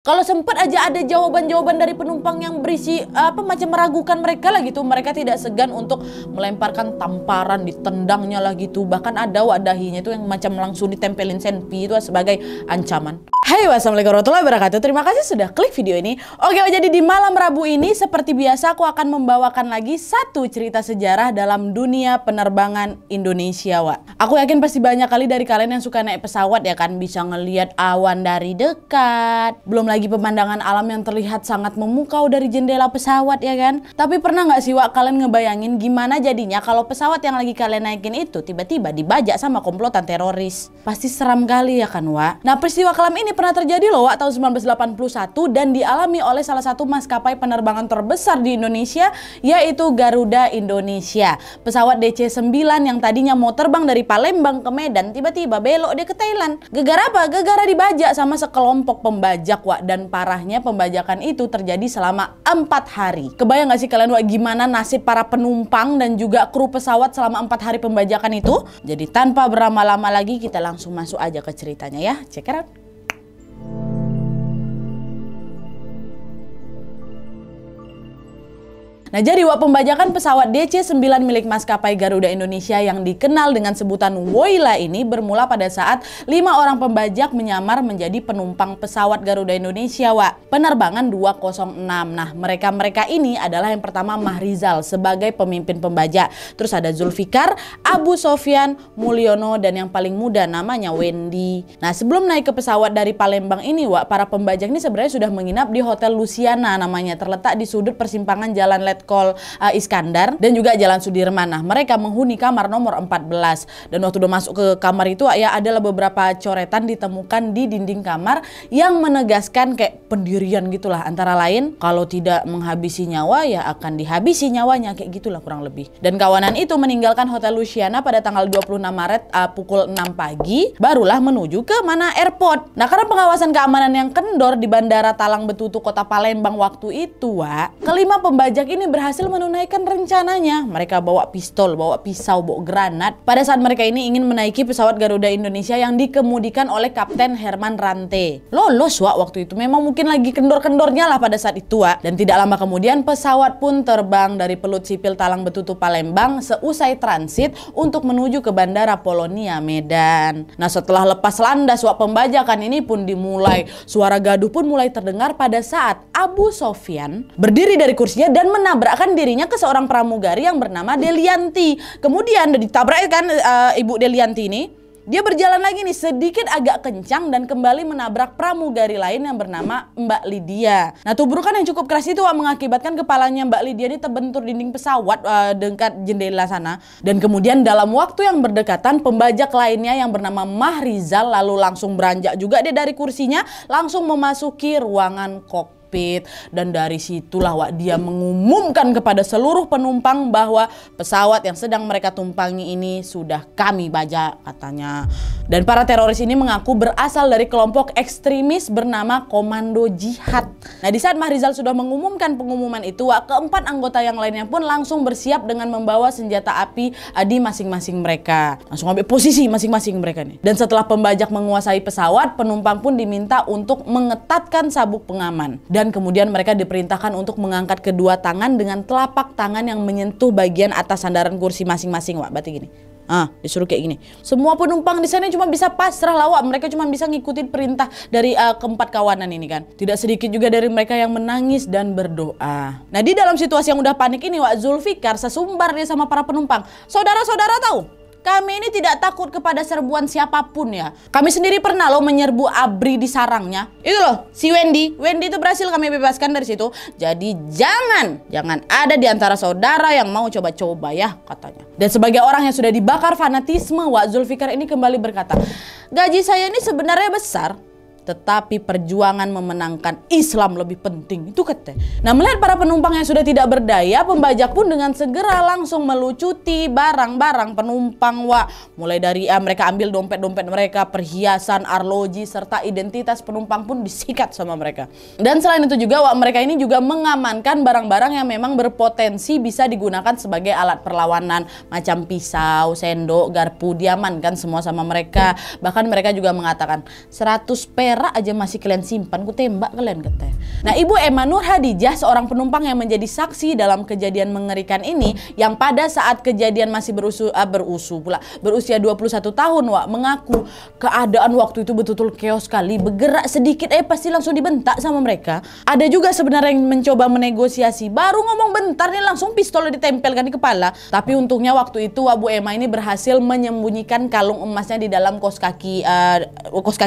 Kalau sempat aja ada jawaban-jawaban dari penumpang yang berisi macam meragukan mereka lah gitu, mereka tidak segan untuk melemparkan tamparan, ditendangnya lah gitu. Bahkan ada dahinya itu yang macam langsung ditempelin senpi itu sebagai ancaman. Hai, wassalamualaikum warahmatullahi wabarakatuh. Terima kasih sudah klik video ini. Oke, jadi di malam Rabu ini seperti biasa aku akan membawakan lagi satu cerita sejarah dalam dunia penerbangan Indonesia, Wak. Aku yakin pasti banyak kali dari kalian yang suka naik pesawat ya kan, bisa ngelihat awan dari dekat. Belum lagi pemandangan alam yang terlihat sangat memukau dari jendela pesawat ya kan. Tapi pernah nggak sih, Wak, kalian ngebayangin gimana jadinya kalau pesawat yang lagi kalian naikin itu tiba-tiba dibajak sama komplotan teroris? Pasti seram kali ya kan, Wak. Nah, peristiwa kelam ini pernah terjadi loh, Wak, tahun 1981 dan dialami oleh salah satu maskapai penerbangan terbesar di Indonesia, yaitu Garuda Indonesia. Pesawat DC-9 yang tadinya mau terbang dari Palembang ke Medan tiba-tiba belok dia ke Thailand. Gegara apa? Gegara dibajak sama sekelompok pembajak, Wak. Dan parahnya pembajakan itu terjadi selama 4 hari. Kebayang gak sih kalian, Wak, gimana nasib para penumpang dan juga kru pesawat selama 4 hari pembajakan itu? Jadi tanpa berlama-lama lagi kita langsung masuk aja ke ceritanya ya. Check it out. Nah, jadi, Wak, pembajakan pesawat DC-9 milik maskapai Garuda Indonesia yang dikenal dengan sebutan Woyla ini bermula pada saat 5 orang pembajak menyamar menjadi penumpang pesawat Garuda Indonesia, Wak. Penerbangan 206. Nah, mereka ini adalah yang pertama Mahrizal sebagai pemimpin pembajak. Terus ada Zulfikar, Abu Sofyan, Mulyono, dan yang paling muda namanya Wendy. Nah, sebelum naik ke pesawat dari Palembang ini, Wak, para pembajak ini sebenarnya sudah menginap di Hotel Luciana namanya, terletak di sudut persimpangan Jalan Letkol Iskandar dan juga Jalan Sudirman. Nah, mereka menghuni kamar nomor 14 dan waktu udah masuk ke kamar itu ya adalah beberapa coretan ditemukan di dinding kamar yang menegaskan kayak pendirian gitulah, antara lain kalau tidak menghabisi nyawa ya akan dihabisi nyawanya, kayak gitulah kurang lebih. Dan kawanan itu meninggalkan Hotel Luciana pada tanggal 26 Maret pukul 6 pagi barulah menuju ke mana airport. Nah, karena pengawasan keamanan yang kendor di Bandara Talang Betutu Kota Palembang waktu itu, Wak, kelima pembajak ini berhasil menunaikan rencananya. Mereka bawa pistol, bawa pisau, bawa granat pada saat mereka ini ingin menaiki pesawat Garuda Indonesia yang dikemudikan oleh Kapten Herman Rante. Lolos, Wak, waktu itu. Memang mungkin lagi kendor-kendornya lah pada saat itu, Wak. Dan tidak lama kemudian pesawat pun terbang dari Pelut Sipil Talang Betutu Palembang seusai transit untuk menuju ke Bandara Polonia Medan. Nah, setelah lepas landas, Wak, pembajakan ini pun dimulai. Suara gaduh pun mulai terdengar pada saat Abu Sofyan berdiri dari kursinya dan menabrakkan dirinya ke seorang pramugari yang bernama Delianti. Kemudian ditabrak kan Ibu Delianti ini. Dia berjalan lagi nih sedikit agak kencang dan kembali menabrak pramugari lain yang bernama Mbak Lydia. Nah, tubrukan yang cukup keras itu mengakibatkan kepalanya Mbak Lydia ini terbentur dinding pesawat dekat jendela sana. Dan kemudian dalam waktu yang berdekatan pembajak lainnya yang bernama Mahrizal lalu langsung beranjak juga dia dari kursinya langsung memasuki ruangan kokpit. Dan dari situlah, Wak, dia mengumumkan kepada seluruh penumpang bahwa pesawat yang sedang mereka tumpangi ini sudah kami bajak, katanya. Dan para teroris ini mengaku berasal dari kelompok ekstremis bernama Komando Jihad. Nah, di saat Mahrizal sudah mengumumkan pengumuman itu, Wak, keempat anggota yang lainnya pun langsung bersiap dengan membawa senjata api di masing-masing mereka. Langsung ambil posisi masing-masing mereka nih. Dan setelah pembajak menguasai pesawat, penumpang pun diminta untuk mengetatkan sabuk pengaman. Dan kemudian mereka diperintahkan untuk mengangkat kedua tangan dengan telapak tangan yang menyentuh bagian atas sandaran kursi masing-masing, Wak. Berarti gini. Disuruh kayak gini. Semua penumpang di sana cuma bisa pasrah lah, Wak. Mereka cuma bisa ngikutin perintah dari keempat kawanan ini kan. Tidak sedikit juga dari mereka yang menangis dan berdoa. Nah, di dalam situasi yang udah panik ini, Wak, Zulfikar sesumbar dia sama para penumpang. Saudara-saudara tahu, kami ini tidak takut kepada serbuan siapapun ya. Kami sendiri pernah loh menyerbu ABRI di sarangnya. Itu loh, si Wendy itu berhasil kami bebaskan dari situ. Jadi jangan ada di antara saudara yang mau coba-coba ya, katanya. Dan sebagai orang yang sudah dibakar fanatisme, Wak, Zulfikar ini kembali berkata, gaji saya ini sebenarnya besar, tetapi perjuangan memenangkan Islam lebih penting, itu katanya. Nah, melihat para penumpang yang sudah tidak berdaya, pembajak pun dengan segera langsung melucuti barang-barang penumpang, Wak. Mulai dari mereka ambil dompet-dompet mereka, perhiasan, arloji, serta identitas penumpang pun disikat sama mereka. Dan selain itu juga, Wak, mereka ini juga mengamankan barang-barang yang memang berpotensi bisa digunakan sebagai alat perlawanan, macam pisau, sendok, garpu, diamankan semua sama mereka. Bahkan mereka juga mengatakan 100 perak perak aja masih kalian simpan, ku tembak kalian katanya. Nah, Ibu Emma Nur Hadijah, seorang penumpang yang menjadi saksi dalam kejadian mengerikan ini, yang pada saat kejadian masih berusia 21 tahun, Wak, mengaku keadaan waktu itu betul-betul chaos sekali. Bergerak sedikit pasti langsung dibentak sama mereka. Ada juga sebenarnya yang mencoba menegosiasi, baru ngomong bentar nih langsung pistol ditempelkan di kepala. Tapi untungnya waktu itu Bu Emma ini berhasil menyembunyikan kalung emasnya di dalam kaos kaki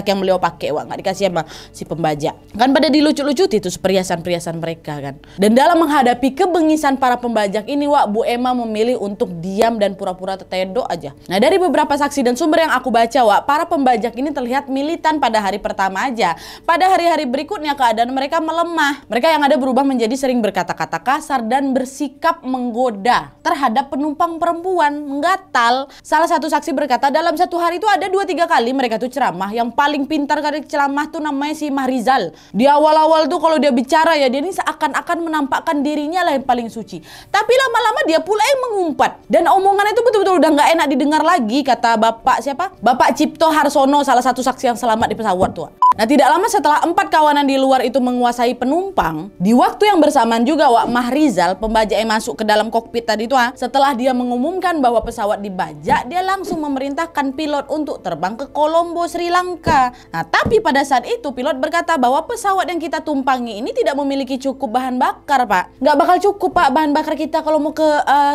yang beliau pakai, Wak. Nggak dikasih sama si pembajak. Kan pada dilucu-lucuti itu perhiasan-perhiasan mereka kan. Dan dalam menghadapi kebengisan para pembajak ini, Wak, Bu Emma memilih untuk diam dan pura-pura tetedok aja. Nah, dari beberapa saksi dan sumber yang aku baca, Wak, para pembajak ini terlihat militan pada hari pertama aja. Pada hari-hari berikutnya keadaan mereka melemah. Mereka yang ada berubah menjadi sering berkata-kata kasar dan bersikap menggoda terhadap penumpang perempuan, menggatal. Salah satu saksi berkata dalam satu hari itu ada 2-3 kali mereka tuh ceramah. Yang paling pintar kali ceramah tuh namanya si Mahrizal. Di awal-awal tuh kalau dia bicara ya, dia ini seakan-akan menampakkan dirinya lah yang paling suci. Tapi lama-lama dia pula yang mengumpat. Dan omongannya itu betul-betul udah nggak enak didengar lagi, kata Bapak siapa? Bapak Cipto Harsono, salah satu saksi yang selamat di pesawat tuh. Nah, tidak lama setelah 4 kawanan di luar itu menguasai penumpang, di waktu yang bersamaan juga, Wak, Mahrizal, pembajak yang masuk ke dalam kokpit tadi itu, setelah dia mengumumkan bahwa pesawat dibajak, dia langsung memerintahkan pilot untuk terbang ke Colombo, Sri Lanka. Nah, tapi pada saat itu pilot berkata bahwa pesawat yang kita tumpangi ini tidak memiliki cukup bahan bakar, Pak. Nggak bakal cukup, Pak, bahan bakar kita kalau mau ke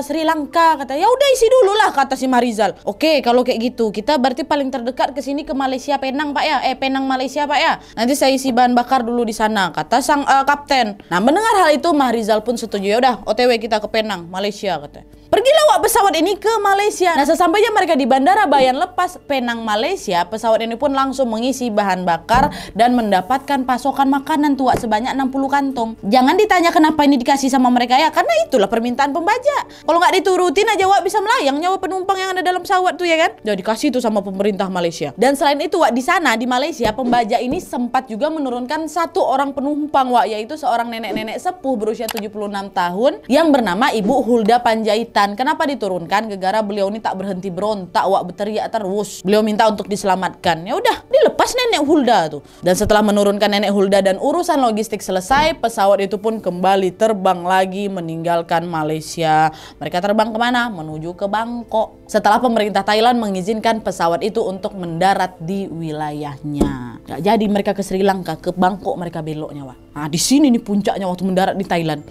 Sri Lanka, kata. Ya udah isi dulu lah, kata si Mahrizal. Oke, kalau kayak gitu, kita berarti paling terdekat ke sini ke Malaysia, Penang, Pak ya. Penang, Malaysia, Pak ya. Nanti saya isi bahan bakar dulu di sana, kata sang kapten. Nah, mendengar hal itu Mahrizal pun setuju. Ya udah, OTW kita ke Penang, Malaysia, kata. Pergilah, Wak, pesawat ini ke Malaysia. Nah, sesampainya mereka di Bandara Bayan Lepas Penang, Malaysia, pesawat ini pun langsung mengisi bahan bakar dan mendapatkan pasokan makanan tuh, Wak, sebanyak 60 kantong. Jangan ditanya kenapa ini dikasih sama mereka ya, karena itulah permintaan pembajak. Kalau nggak diturutin aja, Wak, bisa melayang nyawa penumpang yang ada dalam pesawat tuh ya kan. Jadi dikasih tuh sama pemerintah Malaysia. Dan selain itu, Wak, di sana di Malaysia pembajak ini sempat juga menurunkan 1 orang penumpang, Wak, yaitu seorang nenek-nenek sepuh berusia 76 tahun yang bernama Ibu Hulda Panjaitan. Kenapa diturunkan? Gara-gara beliau ini tak berhenti berontak, Wak, berteriak terus. Beliau minta untuk diselamatkan. Ya udah, dilepas nenek Hulda tuh. Dan setelah menurunkan nenek Hulda dan urusan logistik selesai, pesawat itu pun kembali terbang lagi meninggalkan Malaysia. Mereka terbang kemana? Menuju ke Bangkok. Setelah pemerintah Thailand mengizinkan pesawat itu untuk mendarat di wilayahnya. Gak jadi mereka ke Sri Lanka, ke Bangkok mereka beloknya, Wak. Nah, di sini nih puncaknya waktu mendarat di Thailand.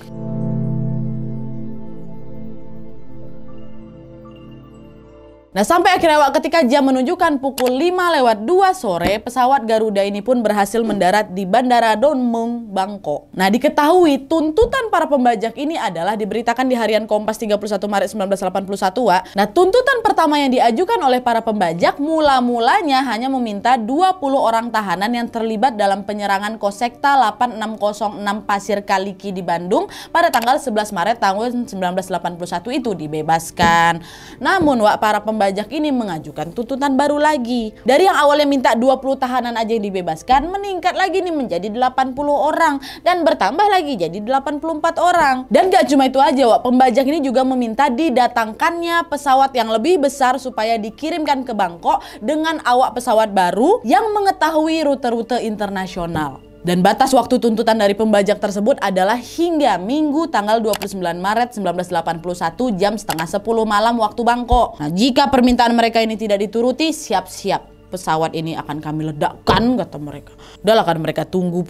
Nah, sampai akhirnya, Wak, ketika jam menunjukkan pukul 5:02 sore, pesawat Garuda ini pun berhasil mendarat di Bandara Don Mueang, Bangkok. Nah, diketahui tuntutan para pembajak ini adalah diberitakan di harian Kompas 31 Maret 1981, Wak. Nah, tuntutan pertama yang diajukan oleh para pembajak mula-mulanya hanya meminta 20 orang tahanan yang terlibat dalam penyerangan Kosekta 8606 Pasir Kaliki di Bandung pada tanggal 11 Maret tahun 1981 itu dibebaskan. Namun, Wak, para pembajak ini mengajukan tuntutan baru lagi. Dari yang awalnya minta 20 tahanan aja yang dibebaskan, meningkat lagi nih menjadi 80 orang dan bertambah lagi jadi 84 orang. Dan gak cuma itu aja, Wak, pembajak ini juga meminta didatangkannya pesawat yang lebih besar supaya dikirimkan ke Bangkok dengan awak pesawat baru yang mengetahui rute-rute internasional. Dan batas waktu tuntutan dari pembajak tersebut adalah hingga Minggu tanggal 29 Maret 1981 jam setengah 10 malam waktu Bangkok. Nah, jika permintaan mereka ini tidak dituruti, siap-siap pesawat ini akan kami ledakkan, kata mereka. Udahlah kan mereka tunggu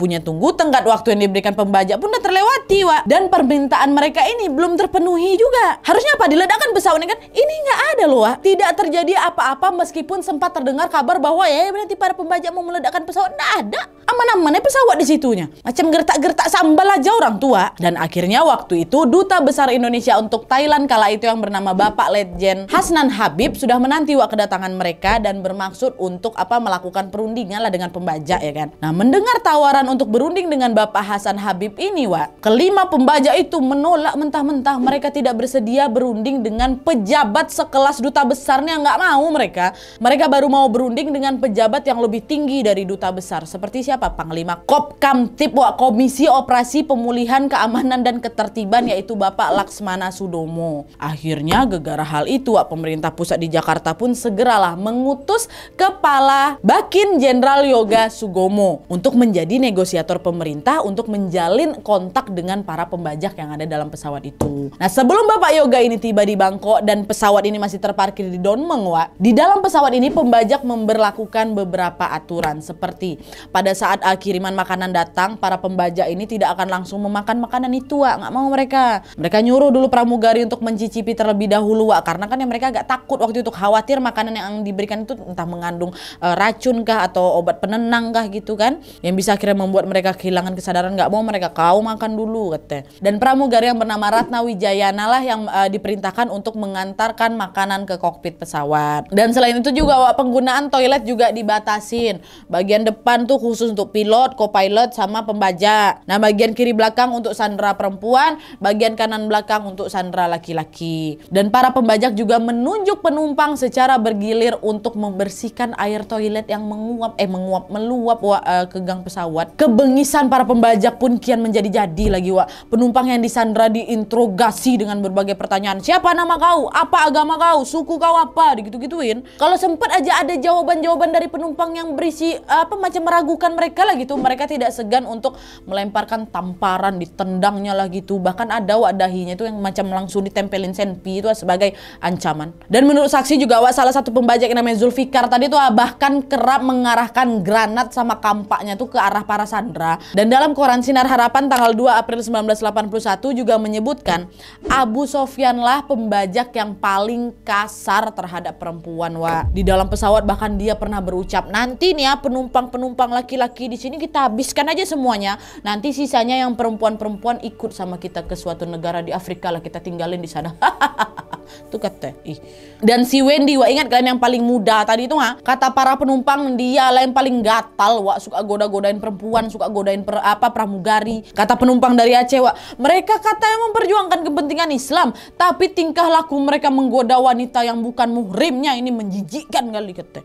tenggat waktu yang diberikan pembajak pun udah terlewati, Wak. Dan permintaan mereka ini belum terpenuhi juga. Harusnya apa? Diledakkan pesawat ini kan? Ini nggak ada loh, Wak. Tidak terjadi apa-apa meskipun sempat terdengar kabar bahwa ya berarti para pembajak mau meledakkan pesawat. Nggak ada. Aman-amannya pesawat di situnya. Macam gertak-gertak sambal aja orang tua. Dan akhirnya waktu itu Duta Besar Indonesia untuk Thailand kala itu yang bernama Bapak Letjen Hasnan Habib sudah menanti, Wak, kedatangan mereka dan bermaksud untuk melakukan perundingan lah dengan pembajak ya kan. Nah, mendengar tawaran untuk berunding dengan Bapak Hasan Habib ini, Wak, kelima pembajak itu menolak mentah-mentah. Mereka tidak bersedia berunding dengan pejabat sekelas duta besarnya, nggak mau mereka. Mereka baru mau berunding dengan pejabat yang lebih tinggi dari duta besar. Seperti siapa? siapa? Panglima Kopkamtib, Wak, Komisi Operasi Pemulihan Keamanan dan Ketertiban, yaitu Bapak Laksmana Sudomo. Akhirnya gegara hal itu, Wak, pemerintah pusat di Jakarta pun segeralah mengutus Kepala Bakin Jenderal Yoga Sugomo untuk menjadi negosiator pemerintah untuk menjalin kontak dengan para pembajak yang ada dalam pesawat itu. Nah, sebelum Bapak Yoga ini tiba di Bangkok dan pesawat ini masih terparkir di Don Mueang, Wak, di dalam pesawat ini pembajak memberlakukan beberapa aturan, seperti pada saat kiriman makanan datang, para pembajak ini tidak akan langsung memakan makanan itu, Wak. Nggak mau mereka. Mereka nyuruh dulu pramugari untuk mencicipi terlebih dahulu, Wak, karena kan mereka agak takut waktu itu, khawatir makanan yang diberikan itu entah mengandung racun kah atau obat penenang kah gitu kan, yang bisa akhirnya membuat mereka kehilangan kesadaran. Nggak mau mereka, kau makan dulu katanya. Dan pramugari yang bernama Ratna Wijayana lah yang diperintahkan untuk mengantarkan makanan ke kokpit pesawat. Dan selain itu juga, Wak, penggunaan toilet juga dibatasin. Bagian depan tuh khusus untuk pilot, co-pilot sama pembajak. Nah, bagian kiri belakang untuk sandera perempuan, bagian kanan belakang untuk sandera laki-laki. Dan para pembajak juga menunjuk penumpang secara bergilir untuk membersihkan air toilet yang meluap, Wak, ke gang pesawat. Kebengisan para pembajak pun kian menjadi-jadi lagi, Wak. Penumpang yang disandera diinterogasi dengan berbagai pertanyaan. Siapa nama kau? Apa agama kau? Suku kau apa? Gitu-gituin. Kalau sempat aja ada jawaban-jawaban dari penumpang yang berisi macam meragukan mereka lah gitu, mereka tidak segan untuk melemparkan tamparan, ditendangnya lah gitu. Bahkan ada, Wak, dahinya itu yang macam langsung ditempelin senpi itu sebagai ancaman. Dan menurut saksi juga, Wak, salah satu pembajak yang namanya Zulfikar tadi tuh bahkan kerap mengarahkan granat sama kampaknya tuh ke arah para sandera. Dan dalam koran Sinar Harapan tanggal 2 April 1981 juga menyebutkan Abu Sofyan lah pembajak yang paling kasar terhadap perempuan, Wak. Di dalam pesawat bahkan dia pernah berucap, nanti nih ya penumpang laki-laki di sini kita habiskan aja semuanya. Nanti sisanya yang perempuan-perempuan ikut sama kita ke suatu negara di Afrika lah, kita tinggalin di sana. Tuh kata. Dan si Wendy, Wak, ingat kalian yang paling muda tadi itu, kata para penumpang dia lah yang paling gatal, Wak, suka goda-godain perempuan, suka godain pramugari. Kata penumpang dari Aceh, Wak, mereka katanya memperjuangkan kepentingan Islam, tapi tingkah laku mereka menggoda wanita yang bukan muhrimnya, ini menjijikkan kali kata.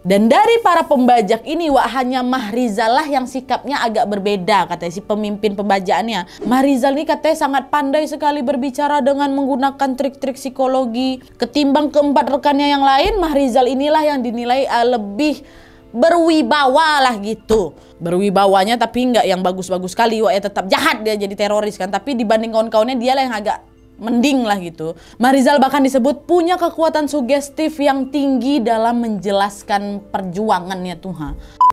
Dan dari para pembajak ini, Wak, hanya Mahrizal lah yang sikapnya agak berbeda, katanya si pemimpin pembajakannya. Mahrizal ini katanya sangat pandai sekali berbicara dengan menggunakan trik-trik psikologi. Ketimbang keempat rekannya yang lain, Mahrizal inilah yang dinilai lebih berwibawa lah gitu. Berwibawanya tapi nggak yang bagus-bagus sekali, Wak, ya tetap jahat dia jadi teroris kan. Tapi dibanding kawan-kawannya dia lah yang agak mending lah gitu. Mahrizal bahkan disebut punya kekuatan sugestif yang tinggi dalam menjelaskan perjuangannya tuh.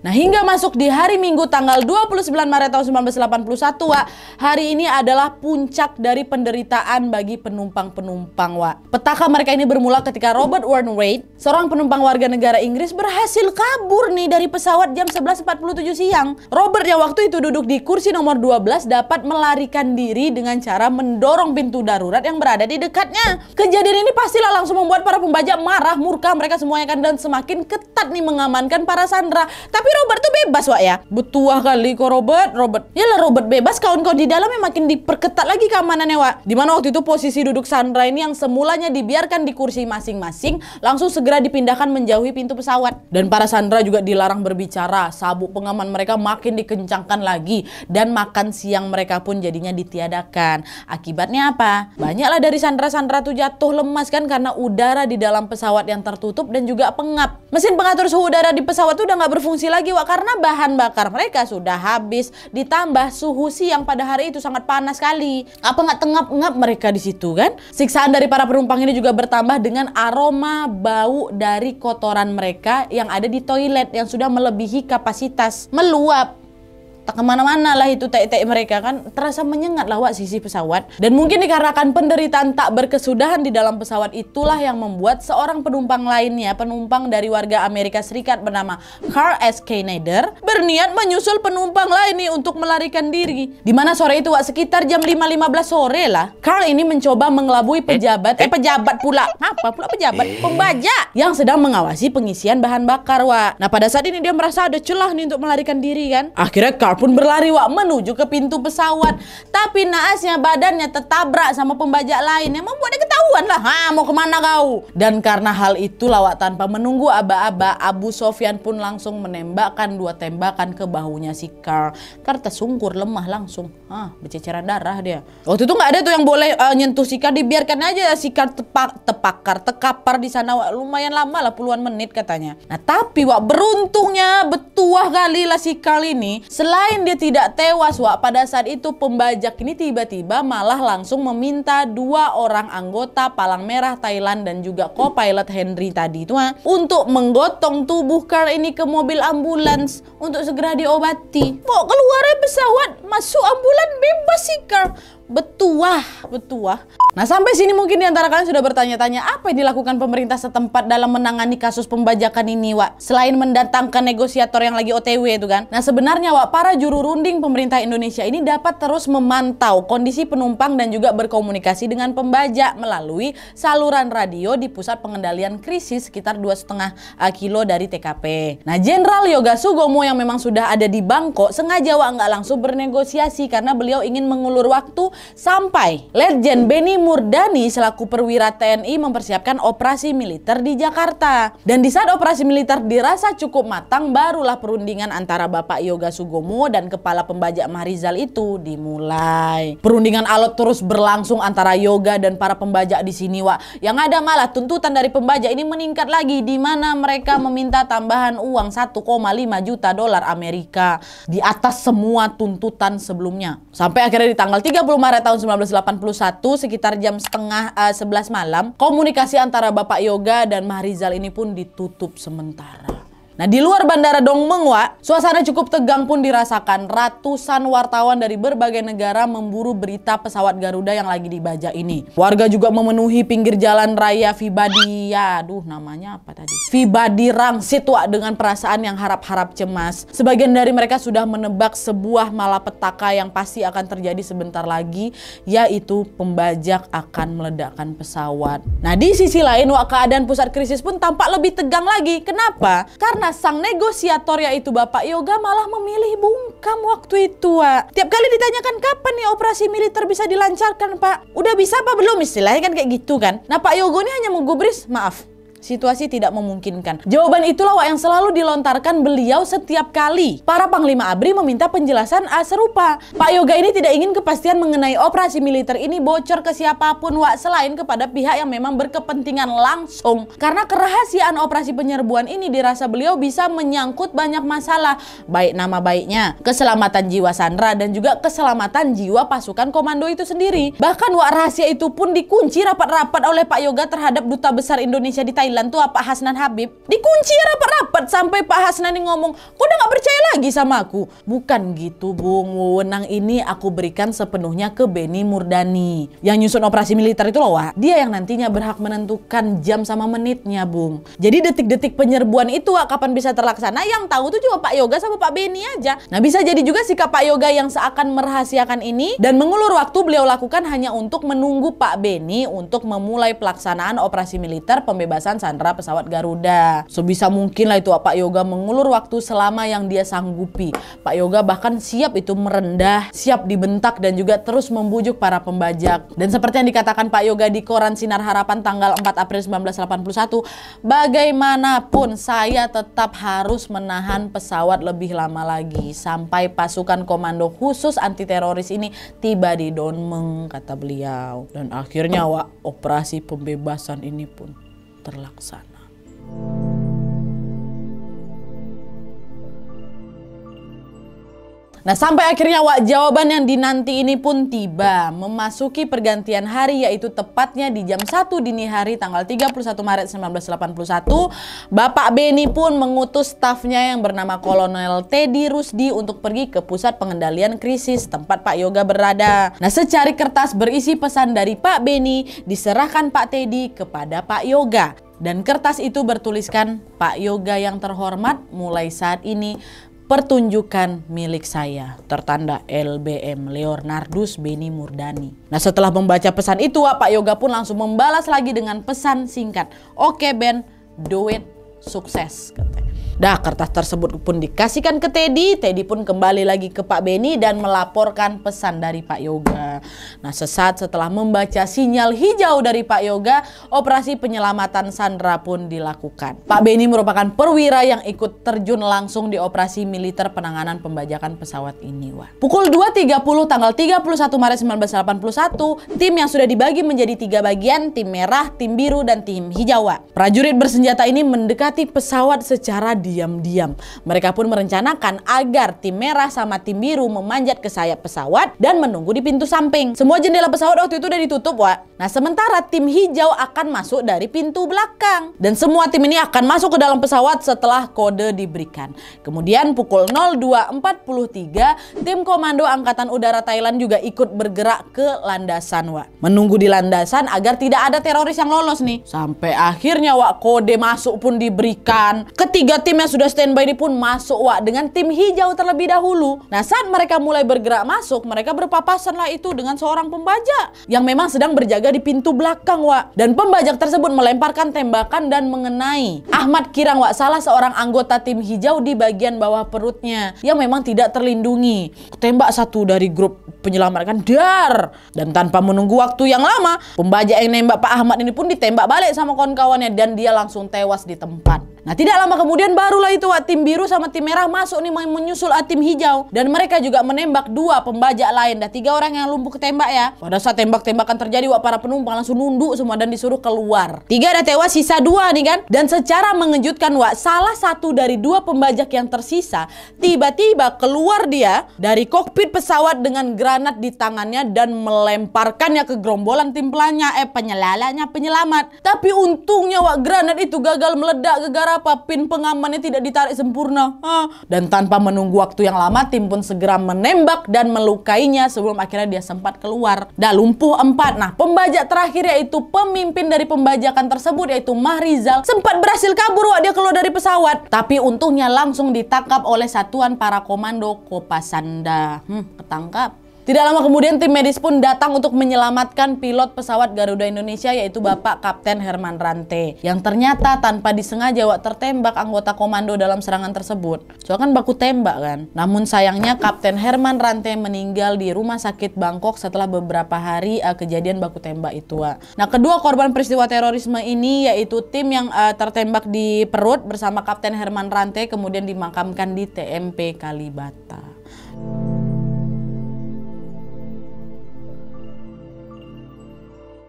Nah, hingga masuk di hari Minggu tanggal 29 Maret tahun 1981, Wak, hari ini adalah puncak dari penderitaan bagi penumpang-penumpang, Wak. Petaka mereka ini bermula ketika Robert Wainwright, seorang penumpang warga negara Inggris, berhasil kabur nih dari pesawat jam 11.47 siang. Robert yang waktu itu duduk di kursi nomor 12 dapat melarikan diri dengan cara mendorong pintu darurat yang berada di dekatnya. Kejadian ini pastilah langsung membuat para pembajak marah, murka mereka semuanya kan, dan semakin ketat nih mengamankan para sandera. Tapi Robert tuh bebas, Wak, ya. Betuah kali kok Robert. Yalah, Robert bebas, kawan-kawan di dalamnya makin diperketat lagi keamanannya, Wak. Dimana waktu itu posisi duduk sandera ini yang semulanya dibiarkan di kursi masing-masing langsung segera dipindahkan menjauhi pintu pesawat. Dan para sandera juga dilarang berbicara. Sabuk pengaman mereka makin dikencangkan lagi. Dan makan siang mereka pun jadinya ditiadakan. Akibatnya apa? Banyaklah dari sandera-sandera tuh jatuh lemas kan, karena udara di dalam pesawat yang tertutup dan juga pengap. Mesin pengatur suhu udara di pesawat tuh udah nggak berfungsi lagi, Wak, karena bahan bakar mereka sudah habis, ditambah suhu siang pada hari itu sangat panas sekali. Apa nggak tengap-ngap mereka di situ kan? Siksaan dari para penumpang ini juga bertambah dengan aroma bau dari kotoran mereka yang ada di toilet yang sudah melebihi kapasitas, meluap. Tak kemana-mana lah itu tai-tai mereka kan, terasa menyengat lah, Wak, sisi pesawat. Dan mungkin dikarenakan penderitaan tak berkesudahan di dalam pesawat itulah yang membuat seorang penumpang lainnya, penumpang dari warga Amerika Serikat bernama Carl S. Schneider, berniat menyusul penumpang lain nih untuk melarikan diri. Dimana sore itu, Wak, sekitar jam 5.15 sore lah, Carl ini mencoba mengelabui pejabat pula. Apa pula pejabat? Pembajak yang sedang mengawasi pengisian bahan bakar, Wak. Nah, pada saat ini dia merasa ada celah nih untuk melarikan diri kan. Akhirnya Carl pun berlari, Wak, menuju ke pintu pesawat. Tapi naasnya badannya tertabrak sama pembajak lain yang membuat dia ketahuan duluan lah, mau kemana kau? Dan karena hal itu lawak tanpa menunggu aba-aba, Abu Sofyan pun langsung menembakkan 2 tembakan ke bahunya si Karl. Karl tersungkur lemah langsung, berceceran darah dia. Waktu itu nggak ada tuh yang boleh nyentuh si Karl, dibiarkan aja si Karl tekapar di sana, lumayan lama lah, puluhan menit katanya. Nah tapi beruntungnya betuah kali lah si Karl ini, selain dia tidak tewas pada saat itu pembajak ini tiba-tiba malah langsung meminta 2 orang anggota Palang Merah Thailand dan juga co-pilot Henry tadi itu untuk menggotong tubuh Karl ini ke mobil ambulans untuk segera diobati. Mau keluar pesawat, masuk ambulan, bebas si Karl. Betuah. Nah sampai sini mungkin di antara kalian sudah bertanya-tanya apa yang dilakukan pemerintah setempat dalam menangani kasus pembajakan ini selain mendatangkan negosiator yang lagi OTW itu kan. Nah sebenarnya para juru runding pemerintah Indonesia ini dapat terus memantau kondisi penumpang dan juga berkomunikasi dengan pembajak melalui saluran radio di pusat pengendalian krisis sekitar 2,5 kilo dari TKP. Nah Jenderal Yoga Sugomo yang memang sudah ada di Bangkok sengaja nggak langsung bernegosiasi karena beliau ingin mengulur waktu sampai Letjen Benny Murdani selaku perwira TNI mempersiapkan operasi militer di Jakarta. Dan di saat operasi militer dirasa cukup matang, barulah perundingan antara Bapak Yoga Sugomo dan kepala pembajak Mahrizal itu dimulai. Perundingan alot terus berlangsung antara Yoga dan para pembajak di sini Yang ada malah tuntutan dari pembajak ini meningkat lagi, di mana mereka meminta tambahan uang 1,5 juta dolar Amerika di atas semua tuntutan sebelumnya. Sampai akhirnya di tanggal 30 Maret tahun 1981 sekitar jam setengah 11 malam, komunikasi antara Bapak Yoga dan Mahrizal ini pun ditutup sementara. Nah di luar bandara Dongmeng suasana cukup tegang pun dirasakan. Ratusan wartawan dari berbagai negara memburu berita pesawat Garuda yang lagi dibajak ini. Warga juga memenuhi pinggir jalan raya Vibadi, namanya apa tadi? Vibadi Rangsit dengan perasaan yang harap-harap cemas. Sebagian dari mereka sudah menebak sebuah malapetaka yang pasti akan terjadi sebentar lagi, yaitu pembajak akan meledakkan pesawat. Nah di sisi lain keadaan pusat krisis pun tampak lebih tegang lagi. Kenapa? Karena sang negosiator yaitu Bapak Yoga malah memilih bungkam waktu itu Tiap kali ditanyakan kapan nih operasi militer bisa dilancarkan Pak, udah bisa apa belum, istilahnya kan kayak gitu kan. Nah Pak Yoga ini hanya menggubris, maaf, situasi tidak memungkinkan. Jawaban itulah yang selalu dilontarkan beliau setiap kali para Panglima ABRI meminta penjelasan serupa. Pak Yoga ini tidak ingin kepastian mengenai operasi militer ini bocor ke siapapun selain kepada pihak yang memang berkepentingan langsung. Karena kerahasiaan operasi penyerbuan ini dirasa beliau bisa menyangkut banyak masalah, baik nama baiknya, keselamatan jiwa sandera dan juga keselamatan jiwa pasukan komando itu sendiri. Bahkan rahasia itu pun dikunci rapat-rapat oleh Pak Yoga terhadap Duta Besar Indonesia di Thailand tuh Pak Hasnan Habib. Dikunci rapat-rapat sampai Pak Hasnan ini ngomong, kok udah gak percaya lagi sama aku? Bukan gitu Bung, wewenang ini aku berikan sepenuhnya ke Benny Murdani yang nyusun operasi militer itu dia yang nantinya berhak menentukan jam sama menitnya Bung. Jadi detik-detik penyerbuan itu kapan bisa terlaksana yang tahu tuh cuma Pak Yoga sama Pak Benny aja. Nah bisa jadi juga sikap Pak Yoga yang seakan merahasiakan ini dan mengulur waktu beliau lakukan hanya untuk menunggu Pak Benny untuk memulai pelaksanaan operasi militer pembebasan sandera pesawat Garuda. Sebisa mungkin lah itu Pak Yoga mengulur waktu selama yang dia sanggupi. Pak Yoga bahkan siap itu merendah, siap dibentak dan juga terus membujuk para pembajak. Dan seperti yang dikatakan Pak Yoga di koran Sinar Harapan tanggal 4 April 1981, bagaimanapun saya tetap harus menahan pesawat lebih lama lagi sampai pasukan komando khusus anti teroris ini tiba di Dongmeng, kata beliau. Dan akhirnya operasi pembebasan ini pun terlaksana. Nah sampai akhirnya jawaban yang dinanti ini pun tiba. Memasuki pergantian hari yaitu tepatnya di jam 1 dini hari tanggal 31 Maret 1981, Bapak Benny pun mengutus stafnya yang bernama Kolonel Teddy Rusdi untuk pergi ke pusat pengendalian krisis tempat Pak Yoga berada. Nah secari kertas berisi pesan dari Pak Benny diserahkan Pak Teddy kepada Pak Yoga. Dan kertas itu bertuliskan, Pak Yoga yang terhormat, mulai saat ini pertunjukan milik saya, tertanda LBM Leonardus Benny Murdani. Nah setelah membaca pesan itu Pak Yoga pun langsung membalas lagi dengan pesan singkat, oke Ben, do it, sukses, katanya. Dah kertas tersebut pun dikasihkan ke Teddy. Teddy pun kembali lagi ke Pak Benny dan melaporkan pesan dari Pak Yoga. Yoga. Nah, sesaat setelah membaca sinyal hijau dari Pak Yoga, operasi penyelamatan Sandra pun dilakukan. Pak Beni merupakan perwira yang ikut terjun langsung di operasi militer penanganan pembajakan pesawat ini. Wah. Pukul 2.30 tanggal 31 Maret 1981, tim yang sudah dibagi menjadi 3 bagian, tim merah, tim biru, dan tim hijau. Wah. Prajurit bersenjata ini mendekati pesawat secara diam-diam. Mereka pun merencanakan agar tim merah sama tim biru memanjat ke sayap pesawat dan menunggu di pintu samping. Semua jendela pesawat waktu itu udah ditutup, Wak. Nah, sementara tim hijau akan masuk dari pintu belakang. Dan semua tim ini akan masuk ke dalam pesawat setelah kode diberikan. Kemudian pukul 02.43, tim komando Angkatan Udara Thailand juga ikut bergerak ke landasan, Wak. Menunggu di landasan agar tidak ada teroris yang lolos nih. Sampai akhirnya, Wak, kode masuk pun diberikan. Ketiga tim yang sudah standby ini pun masuk, Wak, dengan tim hijau terlebih dahulu. Nah, saat mereka mulai bergerak masuk, mereka berpapasan lah itu dengan seorang pembajak yang memang sedang berjaga di pintu belakang, Wak. Dan pembajak tersebut melemparkan tembakan dan mengenai Ahmad Kirang, Wak, salah seorang anggota tim hijau di bagian bawah perutnya yang memang tidak terlindungi. Tembak satu dari grup penyelamatkan dar, dan tanpa menunggu waktu yang lama, pembajak yang nembak Pak Ahmad ini pun ditembak balik sama kawan-kawannya dan dia langsung tewas di tempat. Nah, tidak lama kemudian barulah itu, Wak, tim biru sama tim merah masuk nih menyusul tim hijau, dan mereka juga menembak 2 pembajak lain. Dan 3 orang yang lumpuh ketembak ya. Pada saat tembak-tembakan terjadi, Wak, para penumpang langsung nunduk semua dan disuruh keluar. 3 ada tewas, sisa 2 nih kan. Dan secara mengejutkan, Wak, salah satu dari 2 pembajak yang tersisa tiba-tiba keluar dia dari kokpit pesawat dengan granat di tangannya dan melemparkannya ke gerombolan tim penyelamat. Tapi untungnya, Wak, granat itu gagal meledak gara-gara apa? Pin pengamannya tidak ditarik sempurna. Dan tanpa menunggu waktu yang lama, tim pun segera menembak dan melukainya sebelum akhirnya dia sempat keluar. Dah lumpuh 4. Nah, pembajak terakhir yaitu pemimpin dari pembajakan tersebut yaitu Mahrizal sempat berhasil kabur, Wak, dia keluar dari pesawat. Tapi untungnya langsung ditangkap oleh satuan para komando Kopasanda. Ketangkap. Tidak lama kemudian tim medis pun datang untuk menyelamatkan pilot pesawat Garuda Indonesia yaitu Bapak Kapten Herman Rante yang ternyata tanpa disengaja, Wak, tertembak anggota komando dalam serangan tersebut. Soalnya kan baku tembak kan. Namun sayangnya Kapten Herman Rante meninggal di rumah sakit Bangkok setelah beberapa hari kejadian baku tembak itu, Wak. Nah, kedua korban peristiwa terorisme ini yaitu tim yang tertembak di perut bersama Kapten Herman Rante kemudian dimakamkan di TMP Kalibata.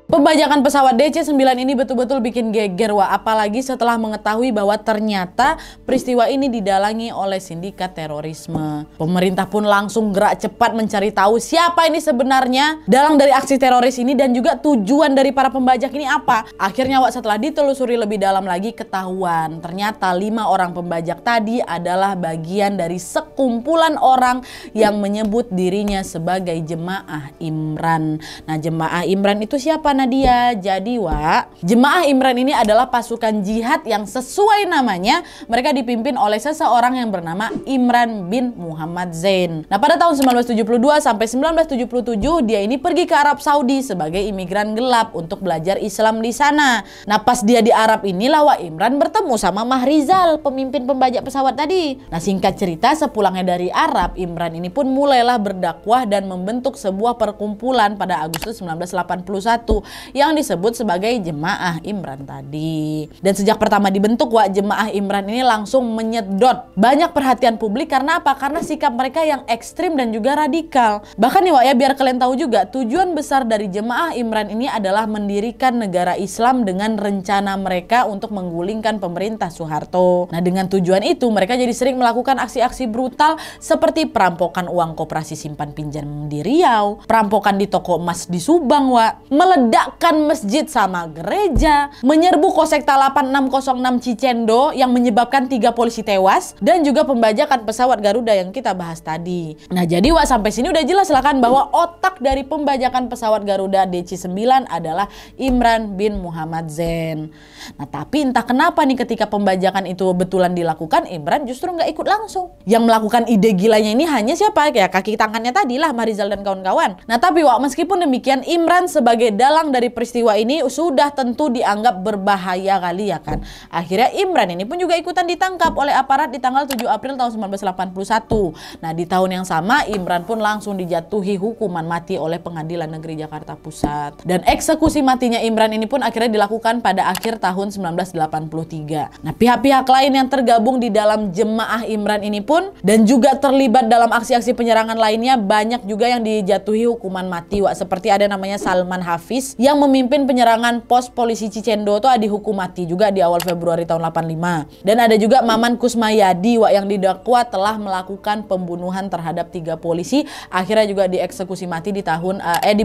Pembajakan pesawat DC-9 ini betul-betul bikin geger, Wak, apalagi setelah mengetahui bahwa ternyata peristiwa ini didalangi oleh sindikat terorisme. Pemerintah pun langsung gerak cepat mencari tahu siapa ini sebenarnya dalang dari aksi teroris ini dan juga tujuan dari para pembajak ini apa. Akhirnya, Wak, setelah ditelusuri lebih dalam lagi ketahuan ternyata 5 orang pembajak tadi adalah bagian dari sekumpulan orang yang menyebut dirinya sebagai Jemaah Imran. Nah, Jemaah Imran itu siapa, Nadia? Jadi, Wak, Jemaah Imran ini adalah pasukan jihad yang sesuai namanya mereka dipimpin oleh seseorang yang bernama Imran bin Muhammad Zain. Nah, pada tahun 1972 sampai 1977 dia ini pergi ke Arab Saudi sebagai imigran gelap untuk belajar Islam di sana. Nah, pas dia di Arab inilah, Wak, Imran bertemu sama Mahrizal, pemimpin pembajak pesawat tadi. Nah, singkat cerita, sepulangnya dari Arab, Imran ini pun mulailah berdakwah dan membentuk sebuah perkumpulan pada Agustus 1981 yang disebut sebagai Jemaah Imran tadi. Dan sejak pertama dibentuk, Wak, Jemaah Imran ini langsung menyedot banyak perhatian publik. Karena apa? Karena sikap mereka yang ekstrim dan juga radikal. Bahkan nih, Wak, ya, biar kalian tahu juga, tujuan besar dari Jemaah Imran ini adalah mendirikan negara Islam dengan rencana mereka untuk menggulingkan pemerintah Soeharto. Nah, dengan tujuan itu mereka jadi sering melakukan aksi-aksi brutal seperti perampokan uang koperasi simpan pinjam di Riau, perampokan di toko emas di Subang, Wak, meledakkan masjid sama gereja, menyerbu Kosekta 8606 Cicendo yang menyebabkan 3 polisi tewas, dan juga pembajakan pesawat Garuda yang kita bahas tadi. Nah, jadi, Wak, sampai sini udah jelas lah kan bahwa otak dari pembajakan pesawat Garuda DC-9 adalah Imran bin Muhammad Zain. Nah, tapi entah kenapa nih ketika pembajakan itu betulan dilakukan, Imran justru nggak ikut langsung. Yang melakukan ide gilanya ini hanya siapa? Ya, kaki tangannya tadi lah, Mahrizal dan kawan-kawan. Nah, tapi, Wak, meskipun demikian, Imran sebagai dalang dari peristiwa ini sudah tentu dianggap berbahaya kali ya kan. Akhirnya Imran ini pun juga ikutan ditangkap oleh aparat di tanggal 7 April tahun 1981. Nah, di tahun yang sama Imran pun langsung dijatuhi hukuman mati oleh Pengadilan Negeri Jakarta Pusat. Dan eksekusi matinya Imran ini pun akhirnya dilakukan pada akhir tahun 1983. Nah, pihak-pihak lain yang tergabung di dalam jemaah Imran ini pun dan juga terlibat dalam aksi-aksi penyerangan lainnya banyak juga yang dijatuhi hukuman mati, Wak. Seperti ada namanya Salman Hafiz yang memimpin penyerangan pos polisi Cicendo itu dihukum mati juga di awal Februari tahun 85. Dan ada juga Maman Kusmayadi, Wak, yang didakwa telah melakukan pembunuhan terhadap 3 polisi, akhirnya juga dieksekusi mati di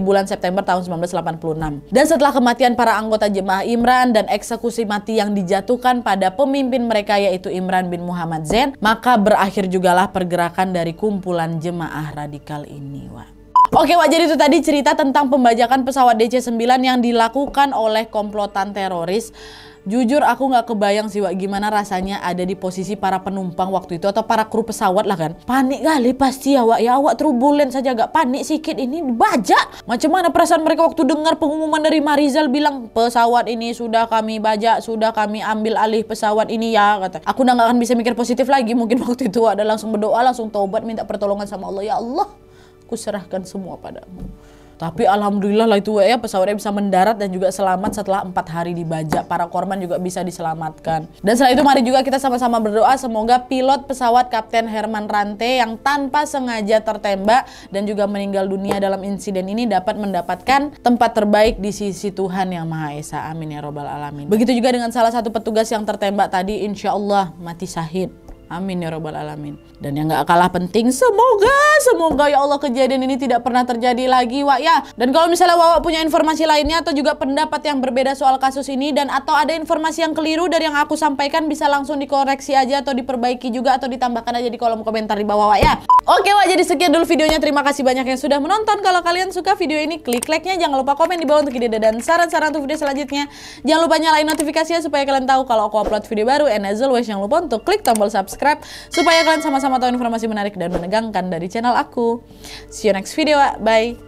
bulan September tahun 1986. Dan setelah kematian para anggota jemaah Imran dan eksekusi mati yang dijatuhkan pada pemimpin mereka yaitu Imran bin Muhammad Zain, maka berakhir jugalah pergerakan dari kumpulan jemaah radikal ini, Wak. Oke, Wak, jadi itu tadi cerita tentang pembajakan pesawat DC-9 yang dilakukan oleh komplotan teroris. Jujur aku nggak kebayang sih, Wak, gimana rasanya ada di posisi para penumpang waktu itu atau para kru pesawat lah kan. Panik kali pasti ya, Wak. Ya, Wak turbulen saja gak panik sedikit ini dibajak. Macam mana perasaan mereka waktu dengar pengumuman dari Marizal bilang pesawat ini sudah kami bajak, sudah kami ambil alih pesawat ini ya, kata. Aku udah gak akan bisa mikir positif lagi. Mungkin waktu itu ada langsung berdoa, langsung taubat, minta pertolongan sama Allah. Ya Allah, aku serahkan semua padamu. Tapi alhamdulillah lah itu ya, pesawatnya bisa mendarat dan juga selamat setelah 4 hari dibajak. Para korban juga bisa diselamatkan. Dan setelah itu mari juga kita sama-sama berdoa semoga pilot pesawat Kapten Herman Rante yang tanpa sengaja tertembak dan juga meninggal dunia dalam insiden ini dapat mendapatkan tempat terbaik di sisi Tuhan Yang Maha Esa. Amin ya robbal alamin. Begitu juga dengan salah satu petugas yang tertembak tadi, insya Allah mati syahid. Amin ya robbal alamin. Dan yang gak kalah penting, semoga ya Allah kejadian ini tidak pernah terjadi lagi, Wak, ya. Dan kalau misalnya Wak punya informasi lainnya atau juga pendapat yang berbeda soal kasus ini dan atau ada informasi yang keliru dari yang aku sampaikan, bisa langsung dikoreksi aja atau diperbaiki juga atau ditambahkan aja di kolom komentar di bawah, Wak, ya. Oke, Wak, jadi sekian dulu videonya. Terima kasih banyak yang sudah menonton. Kalau kalian suka video ini, klik like-nya. Jangan lupa komen di bawah untuk ide dan saran-saran untuk video selanjutnya. Jangan lupa nyalain notifikasinya supaya kalian tahu kalau aku upload video baru. And as always, jangan lupa untuk klik tombol subscribe supaya kalian sama-sama tahu informasi menarik dan menegangkan dari channel aku. See you next video, Wak. Bye.